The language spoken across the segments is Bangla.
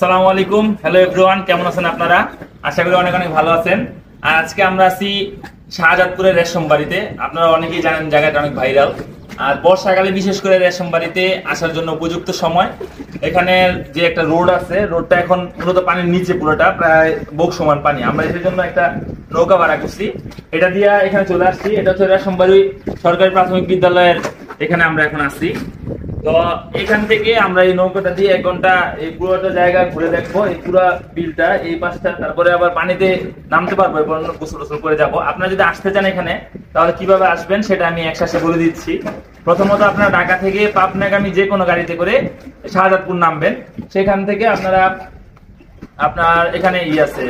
আসসালামু আলাইকুম, হ্যালো এভরিওয়ান, কেমন আছেন আপনারা? আশা করি অনেক অনেক ভালো আছেন। আর আজকে আমরা আছি শাহজাদপুরের রেশম বাড়িতে। আপনারা অনেকেই জানেন জায়গাটা অনেক ভাইরাল। আর বর্ষাকালে বিশেষ করে রেশম বাড়িতে আসার জন্য উপযুক্ত সময়। এখানে যে একটা রোড আছে, রোডটা এখন মূলত পানির নিচে, পুরোটা প্রায় বুক সমান পানি। আমরা এর জন্য একটা নৌকা ভাড়া করছি, এটা দিয়ে এখানে চলে আসছি। এটা হচ্ছে রেশম বাড়ি সরকারি প্রাথমিক বিদ্যালয়ের, এখানে আমরা এখন আসছি। তো এখান থেকে আমরা এই নৌকাটা দিয়ে 1 ঘন্টা এই পুরোটা জায়গা ঘুরে দেখবো, এই পুরো বিলটা, এই পাশটা। তারপরে আবার পানিতে নামতে পারবো, গোসল করে যাবো। আপনারা যদি আসতে চান এখানে, তাহলে কিভাবে আসবেন সেটা আমি একসাথে বলে দিচ্ছি। প্রথমত আপনারা ঢাকা থেকে পাবনাগামী যে কোনো গাড়িতে করে শাহজাদপুর নামবেন। সেখান থেকে আপনার এখানে আছে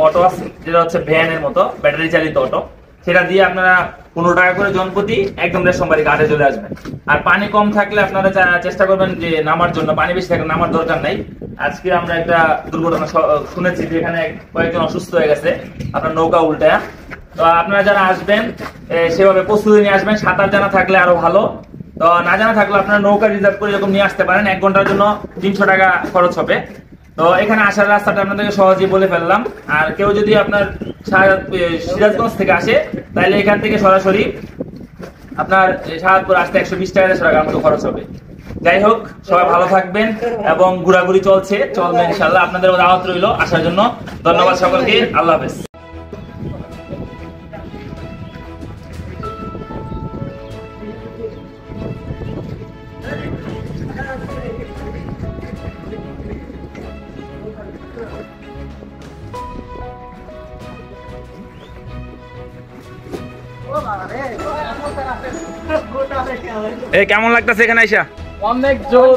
অটো আছে, যেটা হচ্ছে ভ্যানের মতো ব্যাটারি চালিত অটো। সেটা দিয়ে আপনারা 15 টাকা করে জনপ্রতি একদম রেশমবাড়ি ঘাটে চলে আসবেন। আর পানি কম থাকলে আপনারা চেষ্টা করবেন যে নামার জন্য। পানি বেশি থাকলে নামার দরকার নাই। আজকে আমরা একটা দুর্ঘটনা শুনেছি, যে এখানে কয়েকজন অসুস্থ হয়ে গেছে আপনার নৌকা উল্টায়। তো আপনারা যারা আসবেন সেভাবে প্রস্তুতি নিয়ে আসবেন। সাঁতার জানা থাকলে আরো ভালো, তো না জানা থাকলে আপনারা নৌকা রিজার্ভ করে এরকম নিয়ে আসতে পারেন। 1 ঘন্টার জন্য 300 টাকা খরচ হবে। তো এখানে আসার রাস্তাটা আপনাদেরকে সহজেই বলে ফেললাম। আর কেউ যদি আপনার সিরাজগঞ্জ থেকে আসে, তাহলে এখান থেকে সরাসরি আপনার শাহজাদপুর আসতে 120 টাকা 150 টাকার মতো খরচ হবে। যাই হোক, সবাই ভালো থাকবেন এবং ঘোরাঘুরি চলবে ইনশাল্লাহ। আপনাদের দাওয়াত রইল আসার জন্য। ধন্যবাদ সকলকে, আল্লাহ হাফেজ। কেমন লাগতেছে এখানে আইসা? অনেক জোর।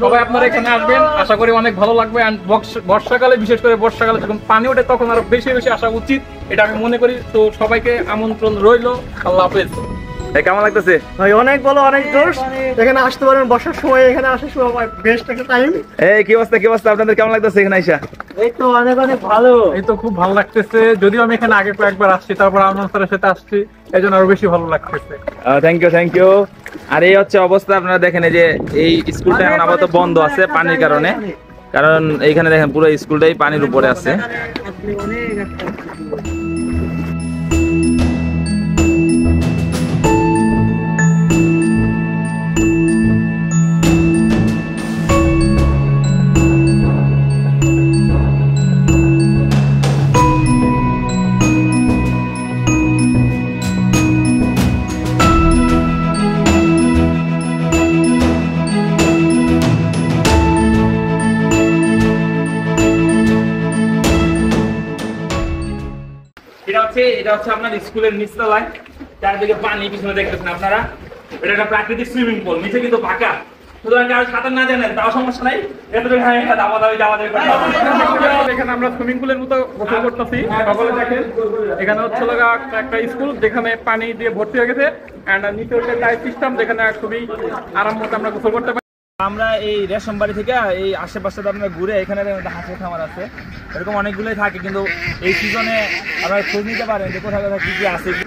সবাই আপনারা এখানে আসবেন, আশা করি অনেক ভালো লাগবে। বর্ষাকালে, বিশেষ করে বর্ষাকালে যখন পানি ওঠে, তখন আরো বেশি বেশি আসা উচিত, এটা আমি মনে করি। তো সবাইকে আমন্ত্রণ রইল। আল্লাহ হাফেজ। কেমন লাগতেছে? ভাই অনেক ভালো, অনেক জোশ। এখানে আসতে পারেন বর্ষার সময়, এখানে আসার সময় বেস্ট একটা টাইম। কি অবস্থা আপনাদের? কেমন লাগতেছে এখানে আইসা? এই তো অনেক অনেক ভালো। এই তো খুব ভালো লাগতেছে। যদিও আমি এখানে আগে কয়েকবার আসছি, তারপর আমার সাথে আসছি, এই জন্য আরো বেশি ভালো লাগতেছে। Thank you. আর এই হচ্ছে অবস্থা, আপনারা দেখেন এই যে এই স্কুলটা এখন আপাতত বন্ধ আছে পানির কারণে। কারণ এইখানে দেখেন পুরো স্কুলটাই পানির উপরে আছে। এটা হচ্ছে আপনার স্কুলের নিচতলায়, চারদিকে পানি, পিছনে দেখতেছেন আপনারা। এটা একটা প্রাকৃতিক সুইমিং পুল, নিচে কিন্তু ফাঁকা। সুতরাং যারা সাঁতার না জানেন তাও সমস্যা নাই, এখানে আমরা সুইমিং পুলের মতো গোসল করতেছি। সকলে দেখেন, এখানে হচ্ছে একটা স্কুল যেখানে পানি দিয়ে ভর্তি হয়ে গেছে। নিচে হচ্ছে টাইপ সিস্টেম, যেখানে খুবই আরাম মতো আমরা গোসল করতে পারি। আমরা এই রেশম বাড়ি থেকে এই আশেপাশে আপনারা ঘুরে, এখানে হাঁসের খামার আছে, এরকম অনেকগুলোই থাকে। কিন্তু এই সিজনে আপনারা খোঁজ নিতে পারেন যে কোথায় কোথায় কি কি আছে, কি